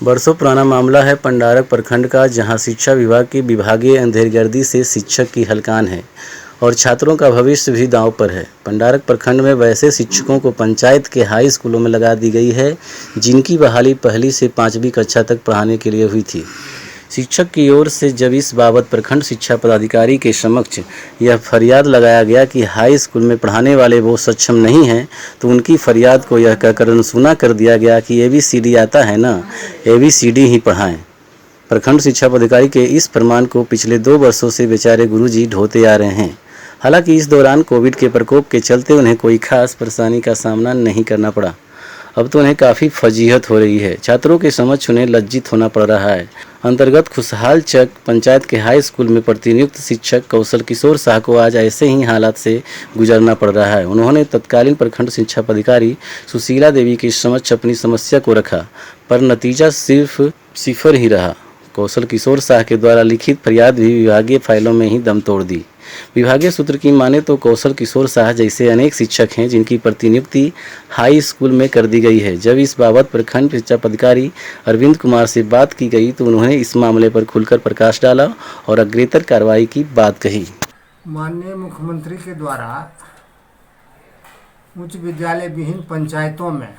बरसों पुराना मामला है पंडारक प्रखंड का, जहां शिक्षा विभाग की विभागीय अंधेरगर्दी से शिक्षक की हलकान है और छात्रों का भविष्य भी दांव पर है। पंडारक प्रखंड में वैसे शिक्षकों को पंचायत के हाई स्कूलों में लगा दी गई है जिनकी बहाली 1ली से 5वीं कक्षा तक पढ़ाने के लिए हुई थी। शिक्षक की ओर से जब इस बाबत प्रखंड शिक्षा पदाधिकारी के समक्ष यह फरियाद लगाया गया कि हाई स्कूल में पढ़ाने वाले वो सक्षम नहीं हैं, तो उनकी फरियाद को यह कहकर अनसुना कर दिया गया कि ABCD आता है ना, ABCD ही पढ़ाएं। प्रखंड शिक्षा पदाधिकारी के इस फरमान को पिछले 2 वर्षों से बेचारे गुरुजी ढोते आ रहे हैं। हालांकि इस दौरान कोविड के प्रकोप के चलते उन्हें कोई खास परेशानी का सामना नहीं करना पड़ा। अब तो उन्हें काफ़ी फजीहत हो रही है। छात्रों के समक्ष उन्हें लज्जित होना पड़ रहा है। अंतर्गत खुशहाल चक पंचायत के हाई स्कूल में प्रतिनियुक्त शिक्षक कौशल किशोर शाह को आज ऐसे ही हालात से गुजरना पड़ रहा है। उन्होंने तत्कालीन प्रखंड शिक्षा पदाधिकारी सुशीला देवी के समक्ष अपनी समस्या को रखा, पर नतीजा सिर्फ सिफर ही रहा। कौशल किशोर शाह के द्वारा लिखित फरियाद भी विभागीय फाइलों में ही दम तोड़ दी। विभागीय सूत्र की माने तो कौशल किशोर शाह जैसे अनेक शिक्षक हैं जिनकी प्रतिनियुक्ति हाई स्कूल में कर दी गई है। जब इस बाबत प्रखंड शिक्षा पदाधिकारी अरविंद कुमार से बात की गई तो उन्होंने इस मामले पर खुलकर प्रकाश डाला और अग्रेतर कार्रवाई की बात कही। माननीय मुख्यमंत्री के द्वारा उच्च विद्यालय विहीन पंचायतों में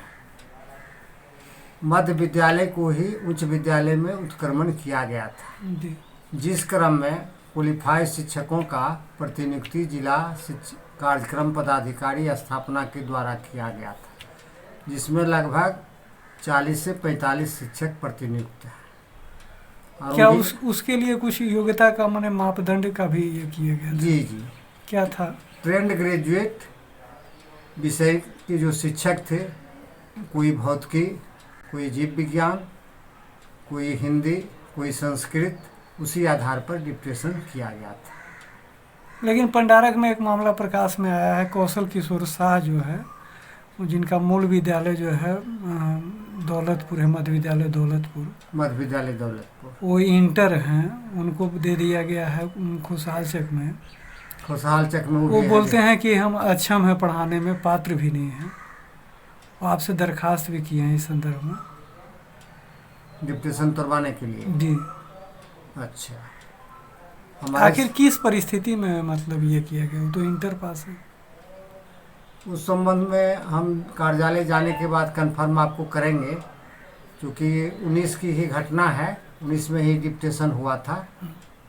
मध्य विद्यालय को ही उच्च विद्यालय में उत्क्रमण किया गया था, जिस क्रम में क्वालिफाइड शिक्षकों का प्रतिनियुक्ति जिला कार्यक्रम पदाधिकारी स्थापना के द्वारा किया गया था, जिसमें लगभग 40 से 45 शिक्षक प्रतिनियुक्त हैं। क्या उसके लिए कुछ योग्यता का माने मापदंड का भी ये किया गया था? जी, क्या था? ट्रेंड ग्रेजुएट विषय के जो शिक्षक थे, कोई भौतिकी, कोई जीव विज्ञान, कोई हिंदी, कोई संस्कृत, उसी आधार पर डिप्टेशन किया गया था। लेकिन पंडारक में एक मामला प्रकाश में आया है। कौशल किशोर शाह जो है, जिनका मूल विद्यालय जो है दौलतपुर है, मध्य विद्यालय दौलतपुर, वो इंटर हैं, उनको दे दिया गया है खुशहाल चक में। वो बोलते हैं कि हम अक्षम है पढ़ाने में, पात्र भी नहीं हैं। आपसे दरखास्त भी किए हैं इस संदर्भ में, डिप्टेशन करवाने के लिए। जी, अच्छा। आखिर किस परिस्थिति में मतलब ये किया गया? वो तो इंटर पास है। उस संबंध में हम कार्यालय जाने के बाद कंफर्म आपको करेंगे, क्योंकि 19 की ही घटना है। 19 में ही डिप्टेशन हुआ था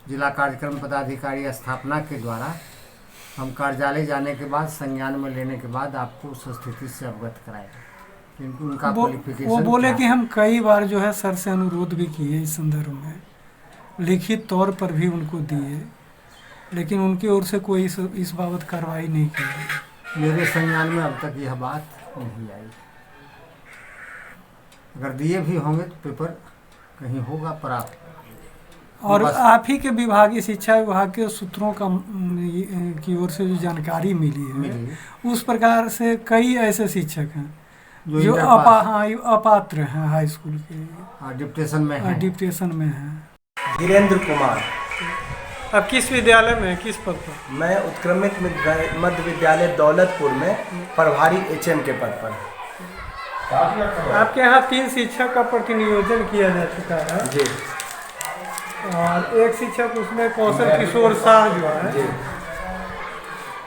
जिला कार्यक्रम पदाधिकारी स्थापना के द्वारा। हम कार्यालय जाने के बाद संज्ञान में लेने के बाद आपको उस स्थिति से अवगत कराएंगे। उनका क्वालिफिकेशन वो बोले कि हम कई बार जो है सर से अनुरोध भी किए इस संदर्भ में, लिखित तौर पर भी उनको दिए, लेकिन उनकी ओर से कोई इस बाबत कार्रवाई नहीं की गई। मेरे संज्ञान में अब तक यह बात नहीं आई। अगर दिए भी होंगे तो पेपर कहीं होगा प्राप्त। और आप ही के विभागीय शिक्षा विभाग के सूत्रों का की ओर से जो जानकारी मिली है, उस प्रकार से कई ऐसे शिक्षक हैं जो अपात्र हैं हाई स्कूल के, डिप्टेशन में हैं। धीरेन्द्र कुमार। अब किस विद्यालय में, किस पद पर? मैं उत्क्रमित मध्य विद्यालय दौलतपुर में प्रभारी HM के पद पर। आपके यहाँ 3 शिक्षक का प्रतिनियोजन किया जा चुका है जी, और एक शिक्षक उसमें कौशल किशोर शाह जो है जी,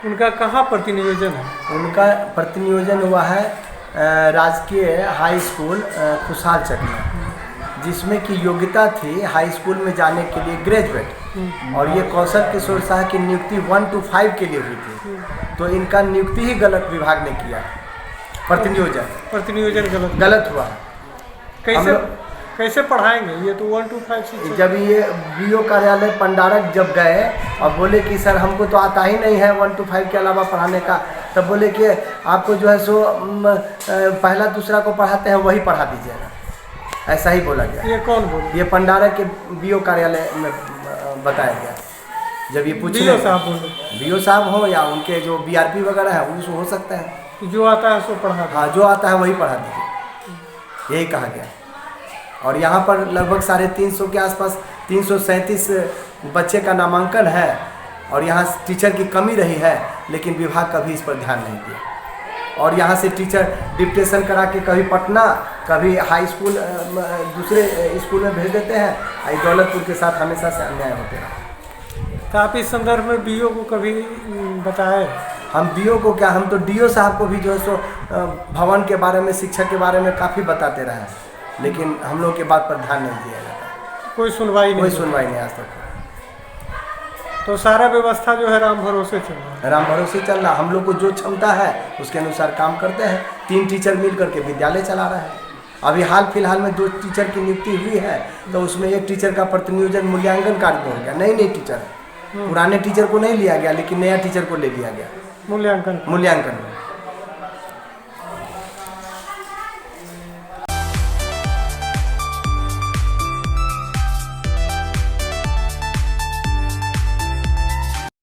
उनका कहाँ प्रतिनियोजन है? उनका प्रतिनियोजन हुआ है राजकीय हाई स्कूल खुशहाल चक में, जिसमें की योग्यता थी हाई स्कूल में जाने के लिए ग्रेजुएट, और ये कौशल किशोर शाह की नियुक्ति 1 to 5 के लिए हुई थी। तो इनका नियुक्ति ही गलत विभाग ने किया। प्रतिनियोजन गलत हुआ। कैसे पढ़ाएंगे ये? तो 1 to 5 जब ये BO कार्यालय पंडारक जब गए और बोले कि सर हमको तो आता ही नहीं है 1 to 5 के अलावा पढ़ाने का, तब बोले कि आपको जो है सो पहला दूसरा को पढ़ाते हैं वही पढ़ा दीजिएगा, ऐसा ही बोला गया। ये कौन बोला? ये पंडारक के BO कार्यालय में बताया गया। जब ये पूछे BO साहब हो या उनके जो BRP वगैरह है वो हो सकता है, जो आता है सो पढ़ा। हाँ, जो आता है वही पढ़ा दीजिए, यही कहा गया। और यहाँ पर लगभग 350 के आसपास 337 बच्चे का नामांकन है, और यहाँ टीचर की कमी रही है, लेकिन विभाग कभी इस पर ध्यान नहीं दिया। और यहाँ से टीचर डिप्टेशन करा के कभी पटना कभी हाई स्कूल दूसरे स्कूल में भेज देते हैं। आई दौलतपुर के साथ हमेशा से अन्याय होते रहा। तो आप इस संदर्भ में बीओ को कभी बताए? हम बीओ को क्या, हम तो डीओ साहब को भी जो है सो भवन के बारे में, शिक्षा के बारे में काफ़ी बताते रहे, लेकिन हम लोग के बात पर ध्यान नहीं दिया जाता। कोई सुनवाई नहीं? कोई सुनवाई नहीं आज तक। तो सारा व्यवस्था जो है राम भरोसे चल रहा है? राम भरोसे चल रहा। हम लोग को जो क्षमता है उसके अनुसार काम करते हैं। 3 टीचर मिल करके विद्यालय चला रहे हैं। अभी हाल फिलहाल में 2 टीचर की नियुक्ति हुई है, तो उसमें 1 टीचर का प्रतिनियोजन मूल्यांकन कार्य में हो गया। नई टीचर है, पुराने टीचर को नहीं लिया गया, लेकिन नया टीचर को ले लिया गया मूल्यांकन। मूल्यांकन